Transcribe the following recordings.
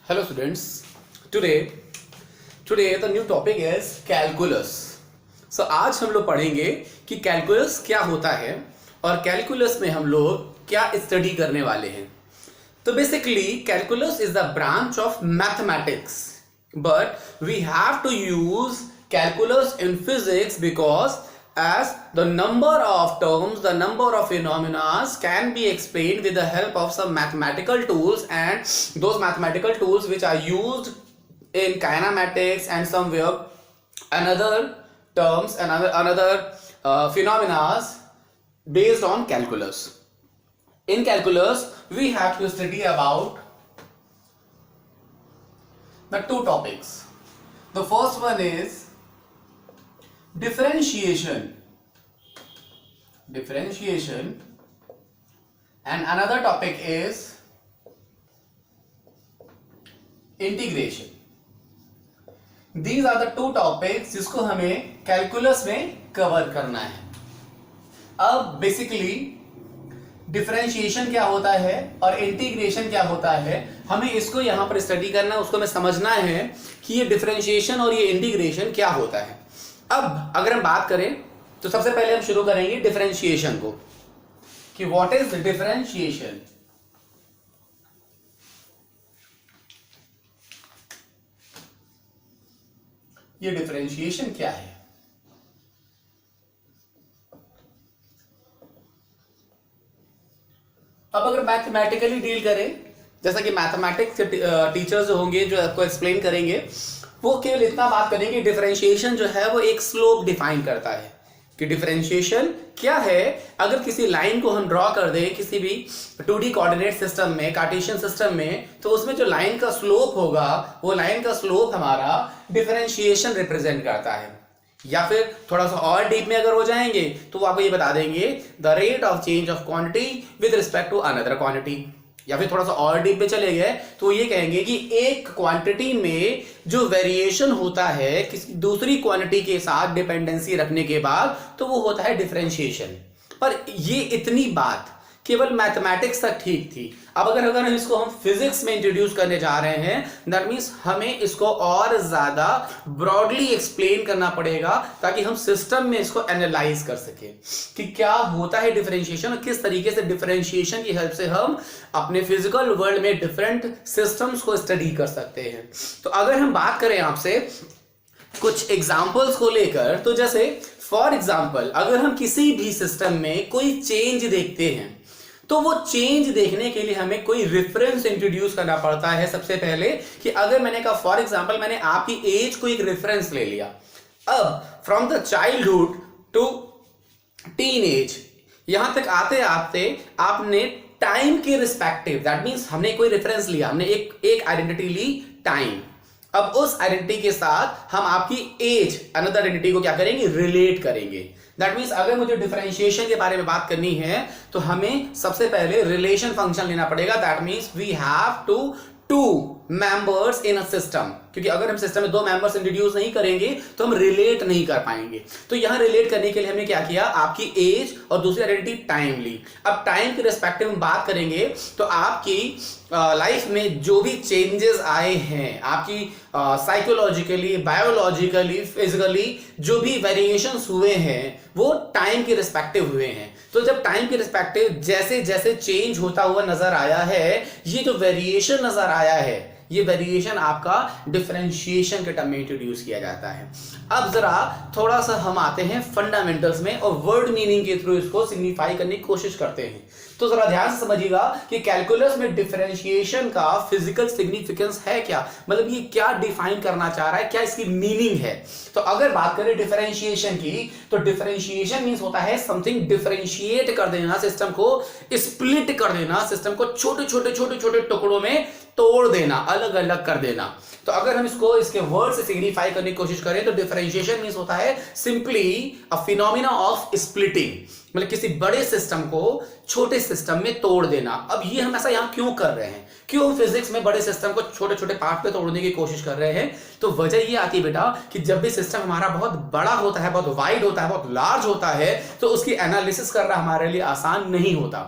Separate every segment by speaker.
Speaker 1: Hello students. Today the new topic is calculus. So आज हम लोग पढ़ेंगे कि calculus क्या होता है और calculus में हम लोग क्या स्टडी करने वाले हैं. तो basically calculus is the branch of mathematics, but we have to use calculus in physics because as the number of terms, the number of phenomena can be explained with the help of some mathematical tools, and those mathematical tools which are used in kinematics and somewhere another terms and another phenomena based on calculus. In calculus we have to study about the two topics. The first one is differentiation, and another topic is integration. These are the two topics जिसको हमें calculus में cover करना है. अब basically differentiation क्या होता है और इंटीग्रेशन क्या होता है, हमें इसको यहां पर स्टडी करना है, उसको हमें समझना है कि ये डिफरेंशिएशन और ये इंटीग्रेशन क्या होता है. अब अगर हम बात करें तो सबसे पहले हम शुरू करेंगे डिफरेंशिएशन को कि व्हाट इज डिफरेंशिएशन. ये डिफरेंशिएशन क्या है. अब अगर मैथमेटिकली डील करें, जैसा कि मैथमेटिक्स टीचर्स जो होंगे जो आपको एक्सप्लेन करेंगे, वो केवल इतना बात करेंगे डिफरेंशिएशन जो है वो एक स्लोप डिफाइन करता है कि डिफरेंशिएशन क्या है. अगर किसी लाइन को हम ड्रॉ कर दें किसी भी 2D कोऑर्डिनेट सिस्टम में, कार्टेशियन सिस्टम में, तो उसमें जो लाइन का स्लोप होगा वो लाइन का स्लोप हमारा डिफरेंशिएशन रिप्रेजेंट करता है. या फिर थोड़ा सा और डीप में अगर हो जाएंगे तो वो आपको ये बता देंगे the rate of change of quantity with respect to another quantity. या फिर थोड़ा सा और डीप में चले गए तो ये कहेंगे कि एक क्वांटिटी में जो वेरिएशन होता है किसी दूसरी क्वांटिटी के साथ डिपेंडेंसी रखने के बाद, तो वो होता है डिफरेंशिएशन. पर ये इतनी बात केवल मैथमेटिक्स तक ठीक थी. अब अगर इसको हम फिजिक्स में इंट्रोड्यूस करने जा रहे हैं, दैट मींस हमें इसको और ज्यादा ब्रॉडली एक्सप्लेन करना पड़ेगा ताकि हम सिस्टम में इसको एनालाइज कर सके कि क्या होता है डिफरेंशिएशन और किस तरीके से डिफरेंशिएशन की हेल्प से हम अपने फिजिकल वर्ल्ड में डिफरेंट सिस्टम्स को स्टडी कर सकते हैं. तो अगर हम बात करें आपसे कुछ एग्जाम्पल्स को लेकर, तो जैसे फॉर एग्जाम्पल अगर हम किसी भी सिस्टम में कोई चेंज देखते हैं तो वो चेंज देखने के लिए हमें कोई रेफरेंस इंट्रोड्यूस करना पड़ता है. सबसे पहले कि अगर मैंने कहा फॉर एग्जांपल मैंने आपकी एज को एक रेफरेंस ले लिया, अब from the childhood to teenage, यहां तक आते आते आपने टाइम के रिस्पेक्टिव, दैट मींस हमने कोई रेफरेंस लिया, हमने एक आइडेंटिटी ली टाइम. अब उस आइडेंटिटी के साथ हम आपकी एज अनदर आइडेंटिटी को क्या करेंगे, रिलेट करेंगे. दैट मींस अगर मुझे डिफरेंशिएशन के बारे में बात करनी है तो हमें सबसे पहले रिलेशन फंक्शन लेना पड़ेगा. That means we have two members in a system, क्योंकि अगर हम सिस्टम में दो मेंबर्स इंट्रोड्यूस नहीं करेंगे तो हम रिलेट नहीं कर पाएंगे. तो यहां रिलेट करने के लिए हमने क्या किया, आपकी एज और दूसरी आइडेंटिटी टाइम ली. अब टाइम के रिस्पेक्टिव में बात करेंगे तो आपकी लाइफ में जो भी चेंजेस आए हैं, आपकी साइकोलॉजिकली, बायोलॉजिकली, फिजिकली जो भी वेरिएशंस हुए हैं वो टाइम के रिस्पेक्टिव हुए हैं. तो जब टाइम के रिस्पेक्टिव जैसे जैसे चेंज होता हुआ नजर आया है, ये जो वेरिएशन नजर आया है, ये वेरिएशन आपका डिफरेंशिएशन के टर्म में इंट्रोड्यूस किया जाता है. अब जरा थोड़ा सा हम आते हैं फंडामेंटल्स में और वर्ड मीनिंग के थ्रू इसको सिग्निफाई करने की कोशिश करते हैं. तो जरा ध्यान से समझिएगा कि कैलकुलस में डिफरेंशिएशन का फिजिकल सिग्निफिकेंस है क्या, मतलब ये क्या डिफाइन करना चाह रहा है, क्या इसकी मीनिंग है. तो अगर बात करें डिफरेंशिएशन की, तो डिफरेंशिएशन मींस होता है समथिंग डिफरेंशिएट कर देना, सिस्टम को स्प्लिट कर देना, सिस्टम को छोटे छोटे टुकड़ों में तोड़ देना, अलग अलग कर देना. तो अगर हम इसको इसके वर्ड से सिग्निफाई करने की कोशिश करें तो डिफरेंशिएशन मींस होता है simply a phenomena of splitting, मतलब किसी बड़े सिस्टम को छोटे सिस्टम में तोड़ देना. अब ये हम ऐसा यहां क्यों कर रहे हैं, क्यों फिजिक्स में बड़े सिस्टम को छोटे छोटे पार्ट पे तोड़ने की कोशिश कर रहे हैं? तो वजह ये आती है बेटा कि जब भी सिस्टम हमारा बहुत बड़ा होता है, बहुत वाइड होता है, बहुत लार्ज होता है, तो उसकी एनालिसिस करना हमारे लिए आसान नहीं होता.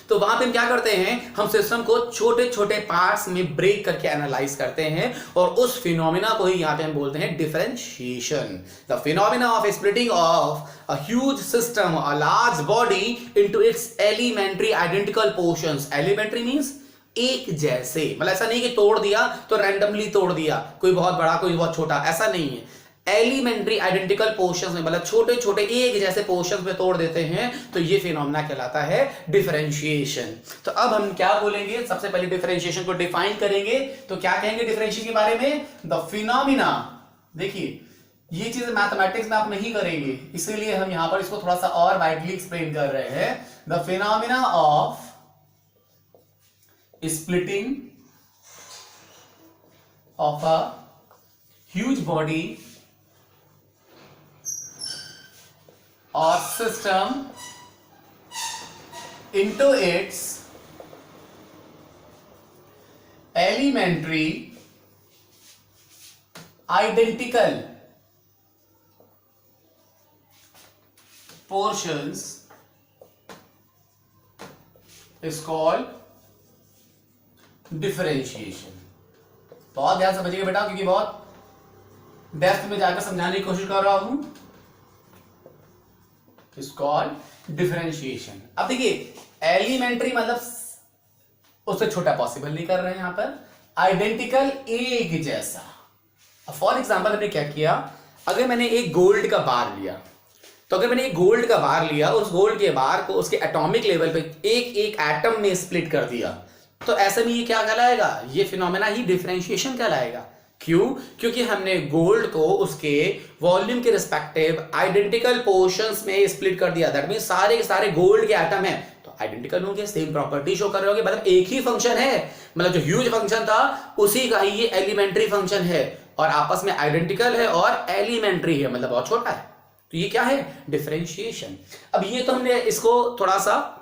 Speaker 1: तो वहां पे हम क्या करते हैं, हम सिस्टम को छोटे छोटे पार्ट्स में ब्रेक करके एनालाइज करते हैं और उस फिनोमिना को ही यहां पे हम बोलते हैं differentiation. The phenomena of splitting of a huge system, a large body into its elementary identical portions. Elementary means एक जैसे, मतलब ऐसा नहीं कि तोड़ दिया तो रैंडमली तोड़ दिया, कोई बहुत बड़ा कोई बहुत छोटा, ऐसा नहीं है। एलिमेंट्री आइडेंटिकल पोर्शंस में, मतलब छोटे छोटे एक जैसे पोर्शंस में तोड़ देते हैं, तो ये फिनोमेना कहलाता है डिफरेंशिएशन। तो अब हम क्या बोलेंगे, सबसे पहले डिफरेंशिएशन को डिफाइन करेंगे। तो क्या कहेंगे डिफरेंशिएशन के बारे में, द फिनोमेना। देखिए ये चीज मैथमेटिक्स में आप नहीं करेंगे, इसीलिए हम यहां पर इसको थोड़ा सा और वाइडली एक्सप्लेन कर रहे हैं। The phenomena of splitting of a huge body or system into its elementary identical portions is called differentiation. बहुत ध्यान समझिएगा बेटा, क्योंकि बहुत डेप्थ में जाकर समझाने की कोशिश कर रहा हूं। It's called differentiation. अब देखिए एलिमेंट्री मतलब उससे छोटा पॉसिबल नहीं कर रहे हैं यहां पर, आइडेंटिकल एक जैसा। फॉर एग्जांपल हमने क्या किया, अगर मैंने एक गोल्ड का बार लिया, तो अगर मैंने एक गोल्ड का बार लिया, उस गोल्ड के बार को उसके एटॉमिक लेवल पे एक एक एटम में स्प्लिट कर दिया, तो ऐसे में ये क्या कहलाएगा, ये फिनोमेना ही डिफरेंशिएशन कहलाएगा। क्यों? क्योंकि हमने गोल्ड को उसके वॉल्यूम के रिस्पेक्टिव आइडेंटिकल पोर्शंस में स्प्लिट कर दिया। दैट मींस सारे के सारे गोल्ड के एटम हैं तो आइडेंटिकल होंगे, सेम प्रॉपर्टी शो कर रहे होंगे, मतलब एक ही फंक्शन है, मतलब जो ह्यूज फंक्शन था उसी का ही ये एलिमेंट्री फंक्शन है और आपस में आइडेंटिकल है और एलिमेंट्री है, मतलब बहुत छोटा है। तो ये क्या है, डिफरेंशिएशन। अब ये तो हमने इसको थोड़ा सा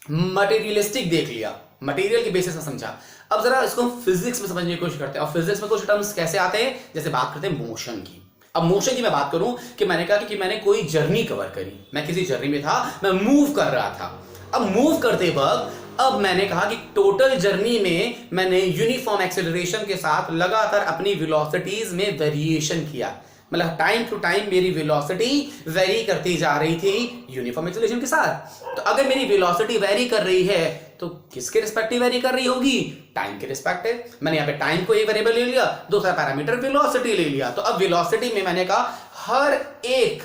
Speaker 1: मटेरियलिस्टिक देख लिया, मटेरियल के बेसिस में समझा। अब जरा इसको फिजिक्स में समझने की कोशिश करते हैं। और फिजिक्स में कुछ टर्म्स कैसे आते हैं, जैसे बात करते हैं मोशन की। अब मोशन की मैं बात करूं कि मैंने कहा कि मैंने कोई जर्नी कवर करी, मैं किसी जर्नी में था, मैं मूव कर रहा था। अब मूव करते वक्त अब मैंने कहा कि टोटल जर्नी में मैंने यूनिफॉर्म एक्सेलरेशन के साथ लगातार अपनी वेलोसिटीज में वेरिएशन किया, मतलब टाइम टू टाइम मेरी वेलोसिटी वेरी करती जा रही थी यूनिफॉर्म एक्सेलरेशन के साथ। तो अगर मेरी वेलोसिटी वेरी कर रही है तो किसके रिस्पेक्टिव वेरी कर रही होगी, टाइम के रिस्पेक्टिव। मैंने यहाँ पे टाइम को एक वेरिएबल ले लिया, दूसरा पैरामीटर वेलोसिटी ले लिया। तो अब वेलोसिटी में मैंने कहा हर एक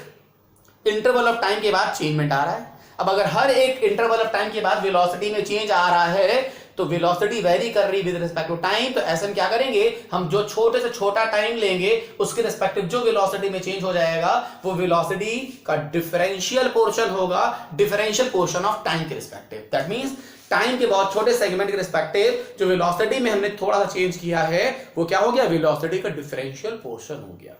Speaker 1: इंटरवल ऑफ टाइम के बाद चेंजमेंट आ रहा है। अब अगर हर एक इंटरवल ऑफ टाइम के बाद वेलोसिटी में चेंज आ रहा है तो वेलोसिटी वेरी कर रही विद रिस्पेक्ट टू टाइम। तो ऐसे में क्या करेंगे, हम जो छोटे से छोटा टाइम लेंगे उसके रिस्पेक्टिव जो वेलोसिटी में चेंज हो जाएगा वो वेलोसिटी का डिफरेंशियल पोर्शन होगा, डिफरेंशियल पोर्शन ऑफ टाइम के रिस्पेक्टिव। दैट मींस टाइम के बहुत छोटे सेगमेंट के रिस्पेक्टिव जो वेलोसिटी में हमने थोड़ा सा चेंज किया है वो क्या हो गया, वेलोसिटी का डिफरेंशियल पोर्शन हो गया।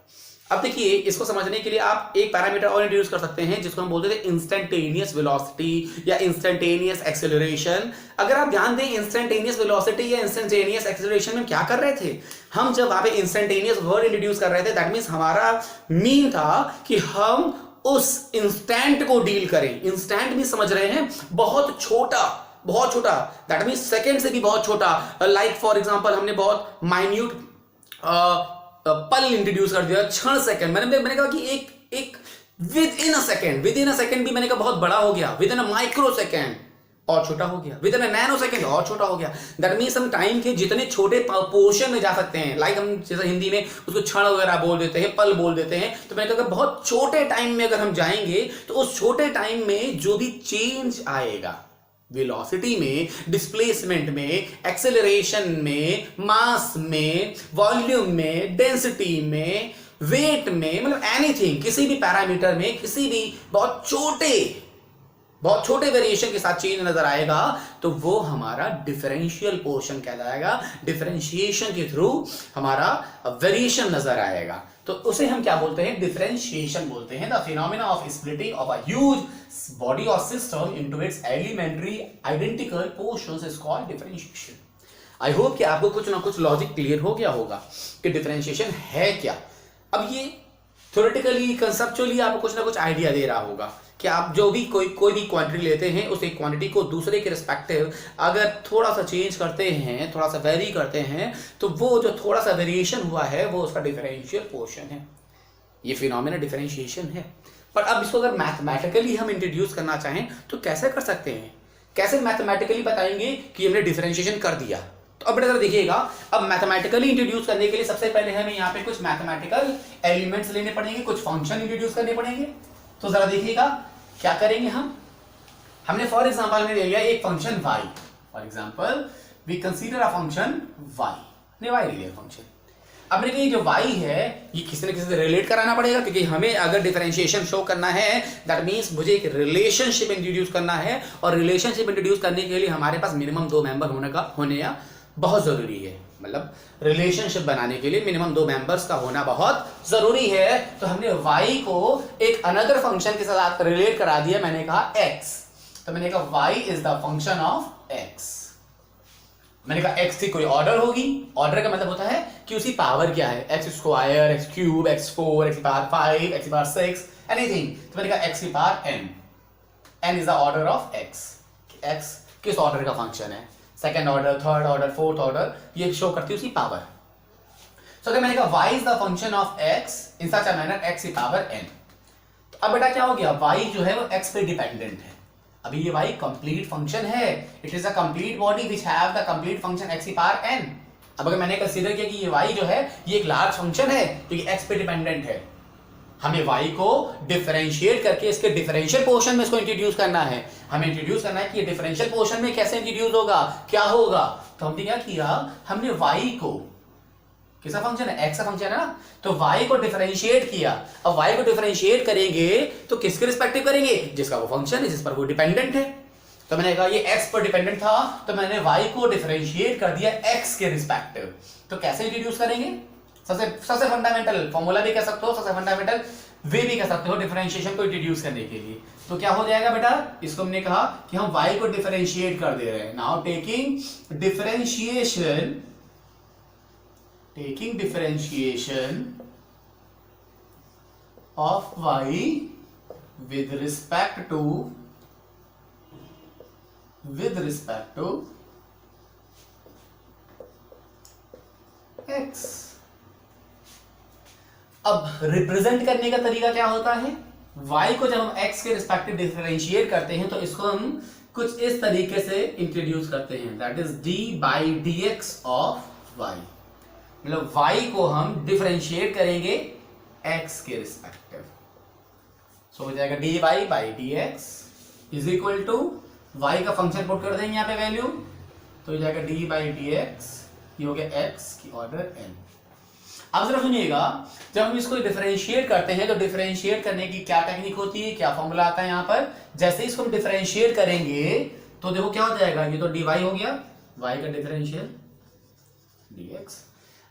Speaker 1: अब देखिए इसको समझने के लिए आप एक पैरामीटर और इंट्रोड्यूस कर सकते हैं जिसको हम बोलते थे इंस्टेंटेनियस वेलोसिटी या इंस्टेंटेनियस एक्सेलरेशन। अगर आप ध्यान दें इंस्टेंटेनियस वेलोसिटी या इंस्टेंटेनियस एक्सेलरेशन में क्या कर रहे थे, हम जब वहां पे इंस्टेंटेनियस वर्ड इंट्रोड्यूस कर रहे थे दैट मींस हमारा मीन था कि हम उस इंस्टेंट को डील करें। इंस्टेंट भी समझ रहे हैं, बहुत छोटा, बहुत छोटा, दैट मींस सेकंड से भी बहुत छोटा। लाइक फॉर एग्जांपल हमने बहुत माइन्यूट पल इंट्रोड्यूस कर दिया, क्षण सेकंड। मैंने कहा कि एक विद इन अ सेकंड भी मैंने कहा बहुत बड़ा हो गया, with in a micro second और छोटा हो गया, with in a nano second और छोटा हो गया। दैट मींस हम टाइम के जितने छोटे पोर्शन में जा सकते हैं, लाइक हम जैसे हिंदी में उसको क्षण वगैरह बोल देते हैं, पल बोल देते हैं, तो मैंने कहा बहुत छोटे टाइम में अगर हम जाएंगे तो उस छोटे टाइम में जो भी चेंज आएगा वेलोसिटी में, डिस्प्लेसमेंट में, एक्सेलरेशन में, मास में, वॉल्यूम में, डेंसिटी में, वेट में, मतलब एनीथिंग, किसी भी पैरामीटर में किसी भी बहुत छोटे वेरिएशन के साथ चेंज नजर आएगा तो वो हमारा डिफरेंशियल पोर्शन कहलाएगा। डिफरेंशिएशन के थ्रू हमारा वेरिएशन नजर आएगा तो उसे हम क्या बोलते हैं, डिफरेंशिएशन बोलते हैं। The phenomena of splitting of a huge body और system into its elementary identical portions is called differentiation. I hope कि आपको कुछ ना कुछ लॉजिक क्लियर हो गया होगा कि डिफरेंशिएशन है क्या। अब ये थ्योरेटिकली कंसेप्चुअली आपको कुछ ना कुछ आइडिया दे रहा होगा कि आप जो भी कोई भी क्वांटिटी लेते हैं उस एक क्वांटिटी को दूसरे के रिस्पेक्टिव अगर थोड़ा सा चेंज करते हैं, थोड़ा सा वेरी करते हैं, तो वो जो थोड़ा सा वेरिएशन हुआ है वो उसका डिफरेंशियल क्वोशिएंट है। ये फिनोमेना डिफरेंशिएशन है। पर अब इसको अगर मैथमेटिकली हम इंट्रोड्यूस करना चाहें तो कैसे कर सकते हैं? कैसे मैथमेटिकली बताएंगे कि हमने डिफरेंशिएशन कर दिया? तो अब बेटा देखिएगा, अब मैथमेटिकली इंट्रोड्यूस करने के लिए सबसे पहले हमें यहाँ पे कुछ मैथमेटिकल एलिमेंट्स लेने पड़ेंगे, कुछ फंक्शन इंट्रोड्यूस करने पड़ेंगे। तो जरा देखिएगा क्या करेंगे हमने फॉर एग्जांपल में ले लिया एक function y। For example we consider a function y, ने y ले लिया फंक्शन। अब मेरे को ये जो y है ये किसी न किसी से रिलेट कराना पड़ेगा, क्योंकि हमें अगर डिफरेंशिएशन शो करना है दैट मींस मुझे एक रिलेशनशिप इंट्रोड्यूस करना है, और रिलेशनशिप इंट्रोड्यूस करने के लिए हमारे पास मिनिमम 2 मेंबर होने या बहुत जरूरी है। मतलब रिलेशनशिप बनाने के लिए मिनिमम 2 मेंबर्स का होना बहुत जरूरी है। तो हमने y को एक अनदर फंक्शन के साथ रिलेट करा दिया, मैंने कहा x। तो मैंने कहा y is the function of x। मैंने कहा x की कोई ऑर्डर होगी, ऑर्डर का मतलब होता है कि उसकी पावर क्या है, x square, x cube, x4, x की पावर 5, x की पावर 6, एनीथिंग। तो मैंने कहा x की power n, n is the order of x। x किस ऑर्डर का फंक्शन है, second order, third order, fourth order, ये शो करती है उसकी पावर। सो अगर मैंने कहा y is the function of x in such a manner x की पावर n। तो अब बेटा क्या हो गया, y जो है वो x पे डिपेंडेंट है। अभी ये y कंप्लीट फंक्शन है, it is a complete body which have the complete function x की पावर n। अब अगर मैंने कंसीडर किया कि ये y जो है ये एक लार्ज फंक्शन है क्योंकि x पे डिपेंडेंट है, हमें y को डिफरेंशिएट करके इसके डिफरेंशियल पोर्शन में इसको इंट्रोड्यूस करना है। हमें इंट्रोड्यूस करना है कि ये डिफरेंशियल पोर्शन में कैसे इंट्रोड्यूस होगा, क्या होगा। तो हमने क्या किया, हमने y को, किसका फंक्शन है, x का फंक्शन है ना, तो y को डिफरेंशिएट किया। अब y को डिफरेंशिएट करेंगे तो किसके रिस्पेक्टिव करेंगे, जिसका वो फंक्शन है, जिस पर वो डिपेंडेंट है। तो मैंने कहा ये x पर डिपेंडेंट था तो मैंने y को डिफरेंशिएट कर दिया x के रिस्पेक्टिव। तो कैसे इंट्रोड्यूस करेंगे, सबसे फंडामेंटल फॉर्मूला भी कह सकते हो, सबसे फंडामेंटल वे भी कह सकते हो डिफरेंशिएशन को इंट्रोड्यूस करने के लिए। तो क्या हो जाएगा बेटा, इसको हमने कहा कि हम y को डिफरेंशिएट कर दे रहे हैं। Now taking differentiation of y with respect to x। अब रिप्रेजेंट करने का तरीका क्या होता है, y को जब हम x के रिस्पेक्टिव डिफरेंशिएट करते हैं तो इसको हम कुछ इस तरीके से इंट्रोड्यूस करते हैं, that is d/dx of y। मतलब y को हम डिफरेंशिएट करेंगे x के रिस्पेक्टिव। सो हो जाएगा dy/dx is equal to y का फंक्शन पुट कर देंगे यहाँ पे वैल्यू, तो हो जाएगा d/dx, ये हो गया x की ऑर्डर n। अब जरा सुनिएगा, जब हम इसको डिफरेंशिएट करते हैं तो डिफरेंशिएट करने की क्या टेक्निक होती है, क्या फॉर्मूला आता है यहाँ पर। जैसे इसको हम डिफरेंशिएट करेंगे तो देखो क्या हो जाएगा, ये तो dy हो गया, y का डिफरेंशियल dx।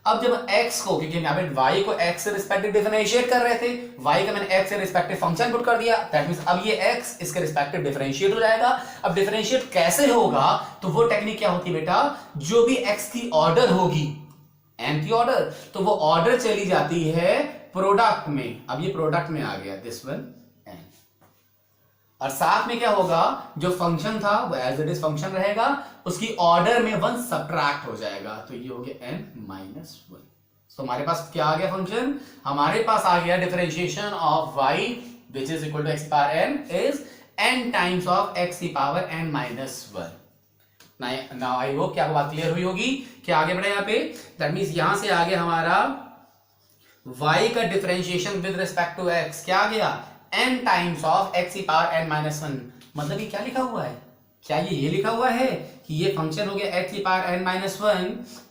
Speaker 1: अब जब x को, क्योंकि यहाँ पे y को x से रिस्पेक्टिव डिफरेंशिएट कर रहे थे, y का मैंने x से रिस्पेक्टिव फंक्शन पुट कर दिया, दैट मींस अब ये x इसके रिस्पेक्टिव डिफरेंशिएट हो जाएगा। अब डिफरेंशिएट कैसे होगा, तो वो टेक्निक क्या होती है बेटा, जो भी x की ऑर्डर होगी, n की ऑर्डर, तो वो ऑर्डर चली जाती है प्रोडक्ट में। अब ये प्रोडक्ट में आ गया दिस वन n, और साथ में क्या होगा, जो फंक्शन था वो एज इट इज फंक्शन रहेगा, उसकी ऑर्डर में 1 सब्ट्रैक्ट हो जाएगा, तो ये हो गया n-1। तो हमारे पास क्या आ गया फंक्शन, हमारे पास आ गया differentiation of y which is equal to x power n is n times of x की power n-1। Now I hope कि आपको बात क्लियर हुई होगी। क्या आगे बढ़े यहाँ पे, दैट मींस यहां से आगे हमारा y का differentiation with respect to x क्या आ गया, n टाइम्स ऑफ x की पावर n-1। मतलब ये क्या लिखा हुआ है, क्या ये लिखा हुआ है कि ये फंक्शन हो गया x की पावर n-1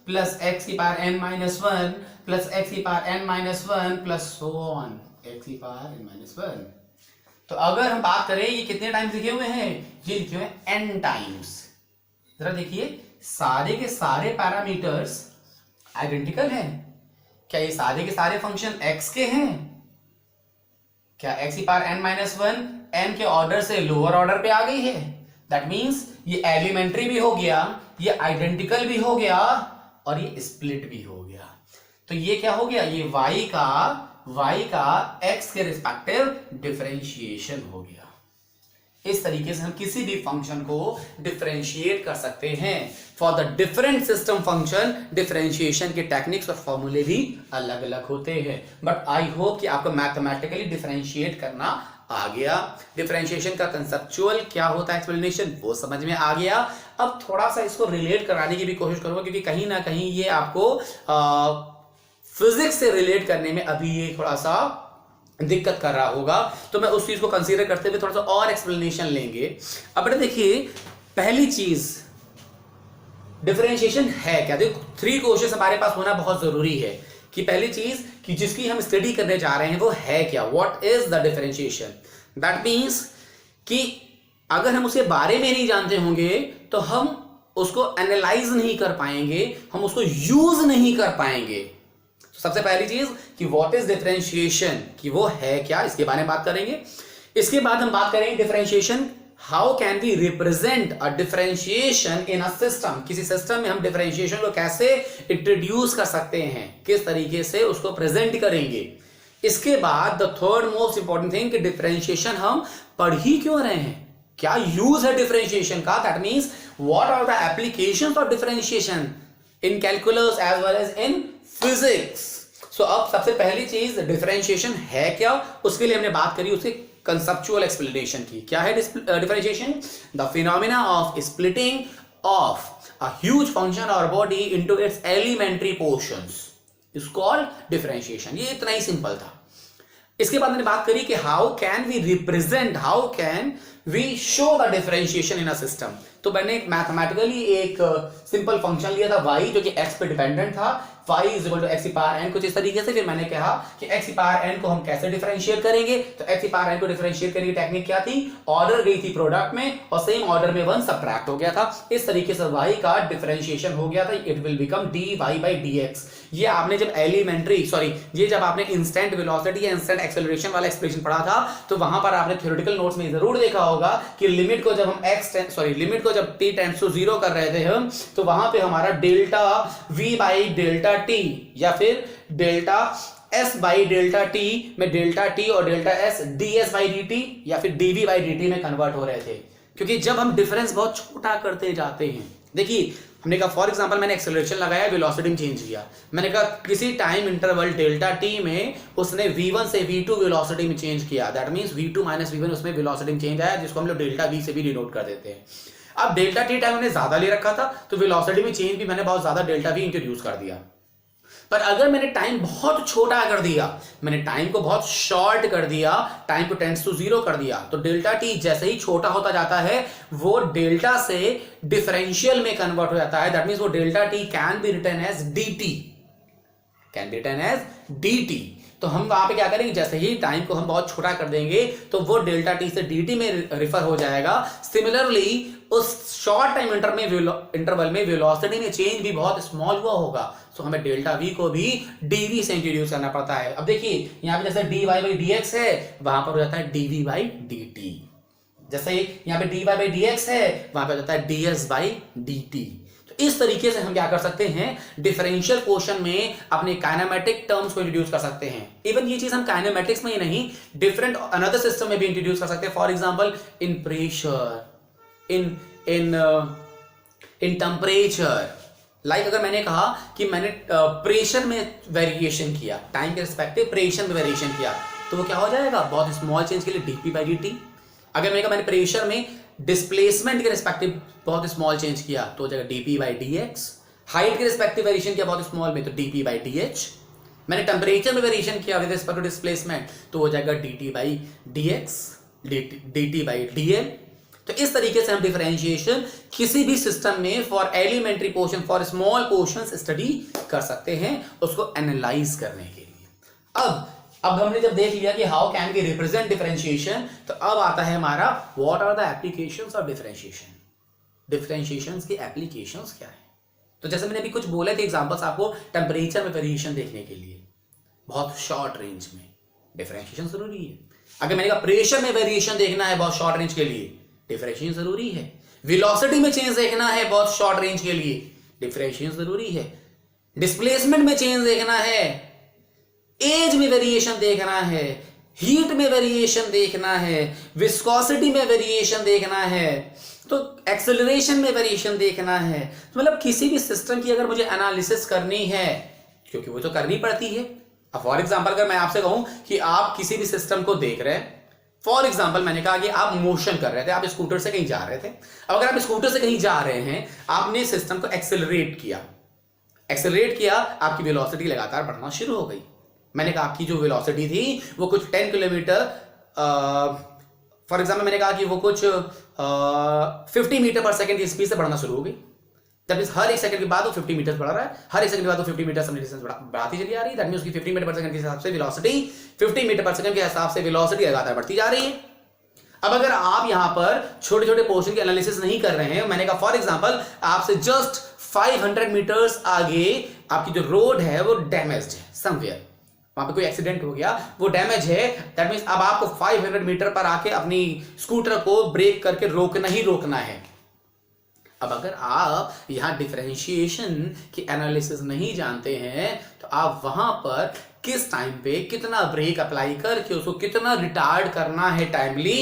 Speaker 1: प्लस x की पावर n-1 प्लस x की power n-1 plus so on x की पावर n-1। तो अगर हम बात करें ये कितने टाइम्स लिखे हुए हैं, ये लिखे हुए हैं n टाइम्स। जरा देखिए सारे के सारे पैरामीटर्स आइडेंटिकल हैं, क्या ये सारे के सारे फंक्शन x के हैं, क्या x की पावर n-1 n के ऑर्डर से लोअर ऑर्डर पे आ गई है, दैट मींस ये एलिमेंट्री भी हो गया, ये आइडेंटिकल भी हो गया और ये स्प्लिट भी हो गया। तो ये क्या हो गया, ये y का x के रिस्पेक्टिव डिफरेंशिएशन हो गया। इस तरीके से हम किसी भी फंक्शन को डिफरेंशिएट कर सकते हैं। For the different system function differentiation के टेक्निक्स और फॉर्मूले भी अलग अलग होते हैं, बट आई होप कि आपको मैथमेटिकली डिफरेंशिएट करना आ गया। डिफरेंशिएशन का कंसेप्चुअल क्या होता है, एक्सप्लेनेशन वो समझ में आ गया। अब थोड़ा सा इसको रिलेट कराने की भी कोशिश करूंगा, क्योंकि कहीं ना कहीं ये आपको फिजिक्स से रिलेट करने में अभी ये थोड़ा सा दिक्कत कर रहा होगा, तो मैं उस चीज को कंसीडर करते हुए थोड़ा सा और एक्सप्लेनेशन लेंगे। अब देखिए, पहली चीज डिफरेंशिएशन है क्या। देखो 3 क्वेश्चन हमारे पास होना बहुत जरूरी है कि पहली चीज कि जिसकी हम स्टडी करने जा रहे हैं वो है क्या, what is the differentiation. That means कि अगर हम उसके बारे में नहीं जानते होंगे तो हम उसको एनालाइज नहीं कर पाएंगे, हम उसको यूज नहीं कर पाएंगे। सबसे पहली चीज कि व्हाट इज डिफरेंशिएशन, कि वो है क्या, इसके बारे में बात करेंगे। इसके बाद हम बात करेंगे differentiation, how can we represent a differentiation in a system. किसी सिस्टम में हम डिफरेंशिएशन को कैसे इंट्रोड्यूस कर सकते हैं, किस तरीके से उसको प्रेजेंट करेंगे। इसके बाद the third most important thing कि डिफरेंशिएशन हम पढ़ ही क्यों रहे हैं, क्या यूज है डिफरेंशिएशन का। That means what are the applications of differentiation in calculus as well as in physics. So अब सबसे पहली चीज डिफरेंशिएशन है क्या, उसके लिए हमने बात करी, उसके कंसेप्चुअल एक्सप्लेनेशन की। क्या है differentiation, the phenomena of splitting of a huge function और body into its elementary portions is called differentiation. ये इतना ही सिंपल था। इसके बाद मैंने बात करी कि how can we represent, how can we show the differentiation in a system. तो मैंने मैथमेटिकली एक सिंपल फंक्शन लिया था y, जो कि x पे डिपेंडेंट था, y is equal to x power n, कुछ इस तरीके से। फिर मैंने कहा कि x पावर n को हम कैसे डिफरेंशिएट करेंगे, तो x पावर n को डिफरेंशिएट करने की टेक्निक क्या थी, ऑर्डर गई थी प्रोडक्ट में और सेम ऑर्डर में 1 सबट्रैक्ट हो गया था। इस तरीके से y का डिफरेंशिएशन हो गया था, it will become dy by dx। ये आपने जब ये जब आपने इंस्टेंट वेलोसिटी या इंस्टेंट एक्सेलरेशन वाला एक्सप्रेशन पढ़ा था, तो वहां पर आपने थ्योरेटिकल नोट्स में जरूर देखा होगा कि लिमिट को जब t टेंड्स टू 0 कर रहे थे हम, तो वहां पे हमारा delta v by delta t या फिर delta s by delta t में डेल्टा t और delta s ds by dt या फिर dv बाई dt में कन्वर्ट हो रहे थे। क्योंकि जब हम डिफरेंस बहुत छोटा करते जाते हैं, देखिए हमने कहा फॉर एग्जांपल मैंने एक्सेलरेशन लगाया, वेलोसिटी में चेंज किया, मैंने कहा किसी टाइम इंटरवल डेल्टा t में उसने v1 से v2 वेलोसिटी में चेंज किया, that means v2 minus v1 उसमें वेलोसिटी में चेंज आया, जिसको हम लोग डेल्टा v से भी डिनोट कर देते हैं। अब डेल्टा t टाइम हमने ज्यादा ले रखा था, तो वेलोसिटी में चेंज भी मैंने बहुत ज्यादा डेल्टा v इंट्रोड्यूस कर दिया। पर अगर मैंने टाइम बहुत छोटा कर दिया, मैंने टाइम को बहुत शॉर्ट कर दिया, टाइम को टेंड्स टू 0 कर दिया, तो डेल्टा t जैसे ही छोटा होता जाता है वो डेल्टा से डिफरेंशियल में कन्वर्ट हो जाता है। दैट मींस वो delta t can be written as dt, तो हम वहां पे क्या करेंगे, जैसे ही टाइम को हम बहुत छोटा कर देंगे तो वो डेल्टा t से dt में रिफर हो जाएगा। सिमिलरली उस शॉर्ट टाइम इंटरवल में वेलोसिटी में चेंज भी बहुत स्मॉल हुआ होगा, तो हमें डेल्टा v को भी dv से इंट्रोड्यूस करना पड़ता है। अब देखिए यहाँ पे जैसे dy बाई dx है, वहां पर हो जाता है dv बाई dt, जैसे यहाँ पे dy बाई dx है, वहां पे हो जाता है ds बाई dt। तो इस तरीके से हम क्या कर सकते हैं, डिफरेंशियल क्वेश्चन में अपने काइनेमेटिक टर्म्स को इंट्रोड्यूस कर सकते हैं। इवन ये चीज हम काइनेमेटिक्स में ही नहीं, डिफरेंट अनदर सिस्टम में भी इंट्रोड्यूस कर सकते हैं। For example in pressure, in temperature. Like अगर मैंने कहा कि मैंने प्रेशर में वेरिएशन किया, टाइम के रिस्पेक्टिव प्रेशर में वेरिएशन किया, तो वो क्या हो जाएगा, बहुत स्मॉल चेंज के लिए dp बाई dt। अगर मैंने कहा मैंने प्रेशर में डिस्प्लेसमेंट के रिस्पेक्टिव बहुत स्मॉल चेंज किया, तो हो जाएगा dp बाई dx। हाइट के रिस्पेक्टिव वेरिएशन किया बहुत स्मॉल में, तो dp बाई dh। मैंने टेम्परेचर में वेरिएशन किया विद रिस्पेक्ट टू डिस्प्लेसमेंट, तो हो जाएगा dt by dx, dt by dl। तो इस तरीके से हम डिफरेंशिएशन किसी भी सिस्टम में for elementary portion, for small portions study कर सकते हैं, उसको एनालाइज करने के लिए। अब हमने जब देख लिया कि how can we represent differentiation, तो अब आता है हमारा what are the applications of differentiation. Differentiations की एप्लीकेशंस क्या है। तो जैसे मैंने अभी कुछ बोले थे एग्जांपल्स आपको टेम्परेचर में वेरिएशन देखने के लिए, बहुत शॉर्ट रेंज में डिफरेंशिएशन जरूरी है। अगर मैंने कहा प्रेशर में वेरिएशन देखना है बहुत शॉर्ट रेंज के लिए, डिफरेंशिएशन जरूरी है। वेलोसिटी में चेंज देखना है बहुत शॉर्ट रेंज के लिए, डिफरेंशिएशन जरूरी है। डिस्प्लेसमेंट में चेंज देखना है, एज में वेरिएशन देखना है, हीट में वेरिएशन देखना है, विस्कोसिटी में वेरिएशन देखना है, तो एक्सेलरेशन में वेरिएशन देखना है। तो मतलब किसी भी सिस्टम की अगर मुझे एनालिसिस करनी है, क्योंकि वो तो करनी पड़ती है। अब फॉर एग्जांपल अगर मैं आपसे कहूं कि आप किसी भी सिस्टम को देख रहे हैं, फॉर एग्जांपल मैंने कहा कि आप मोशन कर रहे थे, आप स्कूटर से कहीं जा रहे थे। अब अगर आप स्कूटर से कहीं जा रहे हैं, आपने सिस्टम को एक्सेलरेट किया, आपकी वेलोसिटी लगातार बढ़ना शुरू हो गई। मैंने कहा आपकी जो वेलोसिटी थी वो कुछ 10 किलोमीटर, फॉर एग्जांपल मैंने कहा कि वो कुछ 50 मीटर पर सेकंड की स्पीड से बढ़ना शुरू हो गई। दैट मींस हर एक सेकंड के बाद वो 50 मीटर बढ़ रहा है, हर एक सेकंड के बाद वो 50 मीटर अपनी डिस्टेंस बढ़ाती चली आ रही है। दैट मींस उसकी 50 मीटर पर सेकंड के हिसाब से वेलोसिटी 50 मीटर पर सेकंड के हिसाब से वेलोसिटी लगातार बढ़ती जा रही है। अब अगर आप यहां पर छोटे छोटे पोर्शन की एनालिसिस नहीं कर रहे हैं, मैंने कहा फॉर एग्जांपल आपसे जस्ट 500 मीटर्स आगे आपकी जो रोड है वो डैमेज्ड है समवेयर, वहां पे कोई एक्सीडेंट हो गया, वो डैमेज है। दैट मींस अब आपको 500 मीटर पर आके अपनी स्कूटर को ब्रेक करके रोकना ही रोकना है। अब अगर आप यहां डिफरेंशिएशन की एनालिसिस नहीं जानते हैं, तो आप वहां पर किस टाइम पे कितना ब्रेक अप्लाई करके उसको कितना रिटार्ड करना है टाइमली,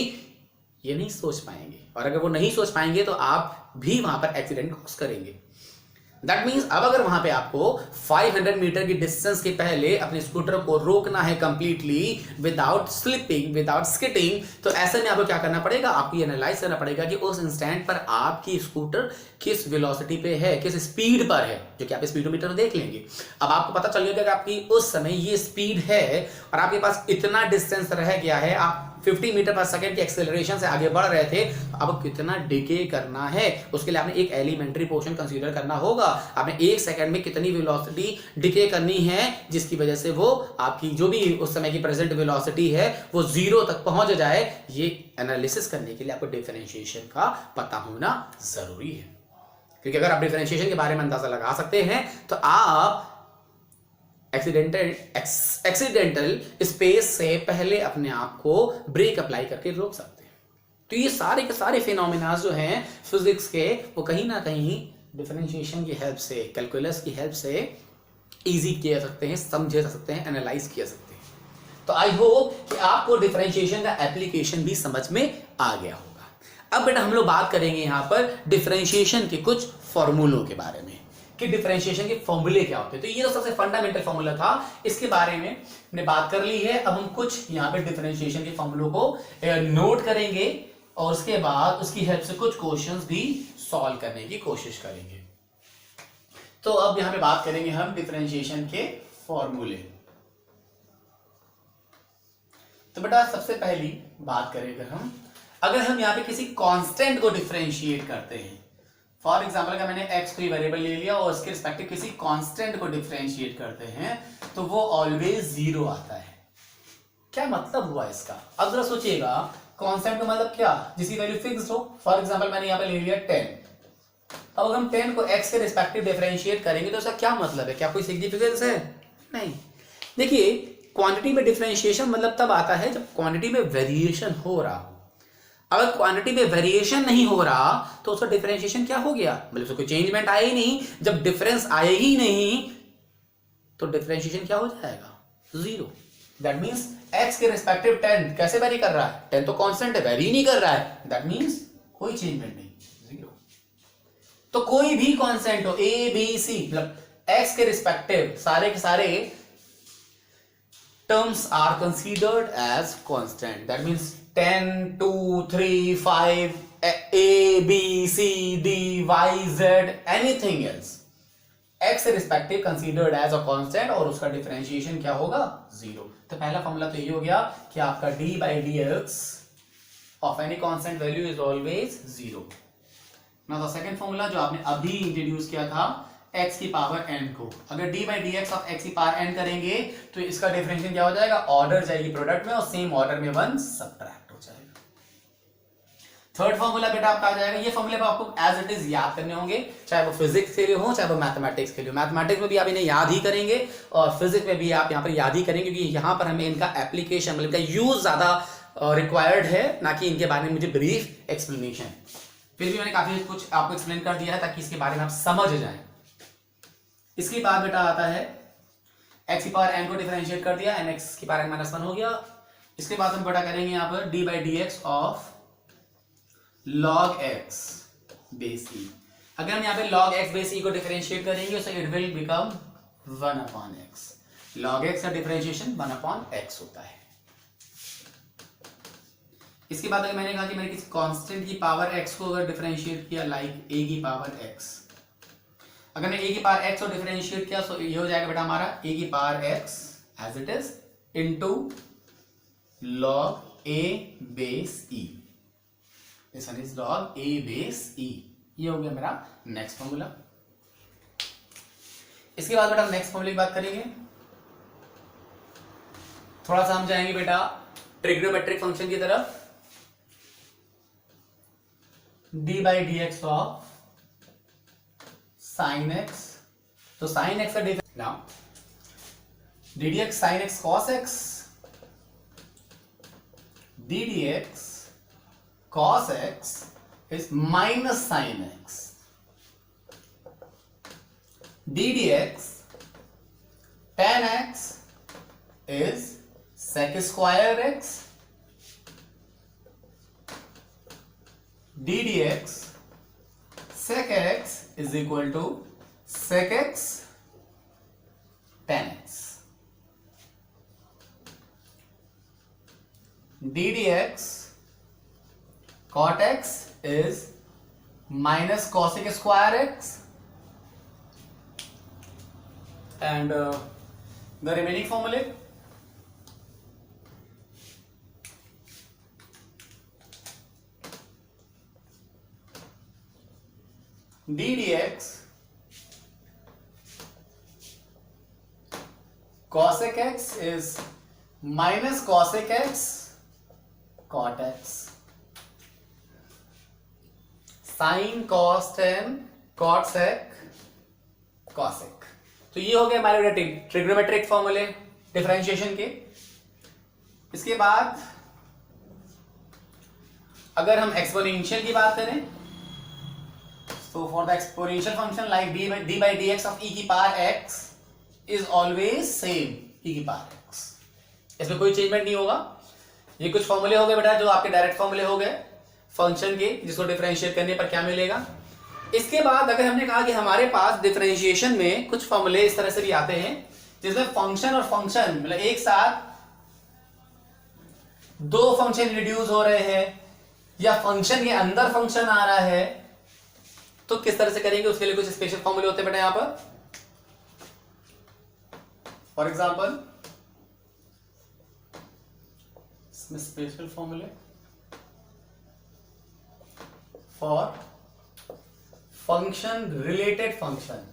Speaker 1: ये नहीं सोच पाएंगे। और अगर वो नहीं सोच पाएंगे तो आप भी वहां पर एक्सीडेंट कॉज करेंगे। दैट मीन्स अब अगर वहां पे आपको 500 मीटर की डिस्टेंस के पहले अपने स्कूटर को रोकना है completely without slipping, without skidding, तो ऐसे में आपको क्या करना पड़ेगा, आपको एनालाइज करना पड़ेगा कि उस इंस्टेंट पर आपकी स्कूटर किस वेलोसिटी पे है, किस स्पीड पर है, जो कि आप स्पीडोमीटर देख लेंगे। अब आपको पता चल गया कि आपकी उस समय ये स्पीड है और आपके पास इतना डिस्टेंस रह गया है, आप 50 मीटर पर सेकंड की एक्सेलरेशन से आगे बढ़ रहे थे, अब कितना डिके करना है उसके लिए आपने एक एलिमेंट्री पोर्शन कंसीडर करना होगा। आपने एक सेकंड में कितनी वेलोसिटी डिके करनी है जिसकी वजह से वो आपकी जो भी उस समय की प्रेजेंट वेलोसिटी है वो 0 तक पहुंच जाए। ये एनालिसिस करने के लिए आपको डिफरेंशिएशन का पता होना जरूरी है, क्योंकि अगर आप डिफरेंशिएशन के बारे में अंदाजा लगा सकते हैं तो आप एक्सीडेंटल स्पेस से पहले अपने आप को ब्रेक अप्लाई करके रोक सकते हैं। तो ये सारे के सारे फिनोमेना जो हैं फिजिक्स के, वो कहीं ना कहीं डिफरेंशिएशन की हेल्प से, कैलकुलस की हेल्प से इजी किए जा सकते हैं, समझे जा सकते हैं, एनालाइज किए जा सकते हैं। तो आई होप कि आपको डिफरेंशिएशन का एप्लीकेशन भी समझ में आ गया होगा। अब बेटा हम लोग बात करेंगे यहां पर डिफरेंशिएशन के कुछ फॉर्मूलों के बारे में कि डिफरेंशिएशन के फॉर्मूले क्या होते हैं। तो ये तो सबसे फंडामेंटल फॉर्मूला था, इसके बारे में हमने बात कर ली है। अब हम कुछ यहाँ पे डिफरेंशिएशन के फॉर्मूलों को नोट करेंगे और उसके बाद उसकी हेल्प से कुछ क्वेश्चंस भी सॉल्व करने की कोशिश करेंगे। तो अब यहाँ पे बात करेंगे हम डिफरेंशिएशन के फॉर्मूले। तो बेटा सबसे पहली बात करेंगे हम, अगर हम यहाँ पे किसी कांस्टेंट को डिफरेंशिएट करते हैं, फॉर एग्जाम्पल अगर मैंने x कोई वेरिएबल ले लिया और उसके रिस्पेक्टिव किसी कांस्टेंट को डिफरेंशिएट करते हैं तो वो ऑलवेज 0 आता है। क्या मतलब हुआ इसका? अब जरा सोचिएगा, कांस्टेंट का मतलब क्या, जिसकी वैल्यू फिक्स्ड हो। फॉर एग्जाम्पल मैंने यहाँ पे ले लिया 10। अब अगर हम 10 को x के रिस्पेक्टिव डिफरेंशिएट करेंगे तो उसका क्या मतलब है, क्या कोई सिग्निफिकेंस है? नहीं। देखिए, क्वांटिटी में डिफरेंशिएशन मतलब तब आता है जब क्वांटिटी में वेरिएशन हो रहा हो। अगर क्वांटिटी में वेरिएशन नहीं हो रहा तो उसका डिफरेंशिएशन क्या हो गया, मतलब उसको कोई चेंजमेंट आया ही नहीं। जब डिफरेंस आए ही नहीं तो डिफरेंशिएशन क्या हो जाएगा, 0। दैट मींस x के रिस्पेक्टिव 10 कैसे वेरी कर रहा है, 10 तो कांस्टेंट है, वेरी नहीं कर रहा है, दैट मींस कोई चेंजमेंट नहीं, 0। तो कोई भी कांस्टेंट हो a b c, मतलब x के रिस्पेक्टिव सारे के सारे terms are considered as constant. That means 10, 2, 3, 5, A, B, C, D, Y, Z, anything else. X respective considered as a constant और उसका differentiation क्या होगा, 0। तो पहला फॉर्मूला तो ये हो गया कि आपका d by dx of any constant value is always 0. Now the second formula जो आपने अभी इंट्रोड्यूस किया था x की पावर n को, अगर d by dx of x की पावर n करेंगे तो इसका डिफरेंशिएशन क्या हो जाएगा, ऑर्डर जाएगी प्रोडक्ट में और सेम ऑर्डर में 1 सब्ट्रैक्ट हो जाएगा। थर्ड फॉर्मूला बेटा आपका आ जाएगा। ये फॉर्मूले आपको एज इट इज याद करने होंगे, चाहे वो फिजिक्स के लिए हो चाहे वो मैथमेटिक्स के लिए। मैथमेटिक्स में भी आप इन्हें याद ही करेंगे और फिजिक्स में भी आप यहाँ पर याद ही करेंगे, क्योंकि यहाँ पर हमें इनका एप्लीकेशन मतलब इनका यूज ज्यादा रिक्वायर्ड है, ना कि इनके बारे में मुझे ब्रीफ एक्सप्लेनेशन। फिर भी मैंने काफी कुछ आपको एक्सप्लेन कर दिया है ताकि इसके बारे में आप समझ जाएं। इसके बाद बेटा आता है x की पावर n को डिफरेंशिएट कर दिया, n x की पावर n-1 हो गया। इसके बाद हम पता करेंगे यहाँ पर D by D x of log X base E. अगर हम यहाँ पे log x बेस e को डिफरेंशिएट करेंगे तो it will become 1 upon x। log x का डिफरेंशिएशन 1 अपॉन x होता है। इसके बाद अगर मैंने कहा कि मैंने किसी कांस्टेंट की पावर x को अगर डिफरेंशिएट किया लाइक a की पावर x, अगर मैं a की पावर x को डिफरेंशिएट किया तो ये हो जाएगा बेटा हमारा a की पावर x as it is into log a base e। This one is log a base e। ये हो गया मेरा नेक्स्ट फॉर्मूला। इसके बाद बेटा नेक्स्ट फॉर्मूले की बात करेंगे। थोड़ा सा हम जाएंगे बेटा ट्रिग्नोमेट्रिक फंक्शन की तरफ। D by D x of sine x, तो साइन एक्स का now D D x sine x cos x, D D x cos x is minus sin x, ddx tan x is sec square x, ddx sec x is equal to sec x tan x, ddx cot x is minus cosec square x and the remaining formula d dx cosec x is minus cosec x cot x, sine cos tan cot sec cosec. तो ये हो गए हमारे trigonometric फॉर्मूले differentiation के। इसके बाद अगर हम एक्सपोनेंशियल की बात करें तो for the exponential function like D by D x of E की power X is always same E की पावर एक्स, इसमें कोई चेंजमेंट नहीं होगा। ये कुछ फॉर्मूले हो गए बेटा जो आपके डायरेक्ट फॉर्मूले हो गए फंक्शन के, जिसको डिफरेंशिएट करने पर क्या मिलेगा। इसके बाद अगर हमने कहा कि हमारे पास डिफरेंशिएशन में कुछ फॉर्मूले इस तरह से भी आते हैं जिसमें फंक्शन और फंक्शन मतलब एक साथ दो फंक्शन रिड्यूस हो रहे हैं या फंक्शन के अंदर फंक्शन आ रहा है, तो किस तरह से करेंगे उसके लिए कुछ स्पेशल फॉर्मूले होते हैं बेटा यहां पर। फॉर एग्जांपल इसमें स्पेशल फॉर्मूले for function related function,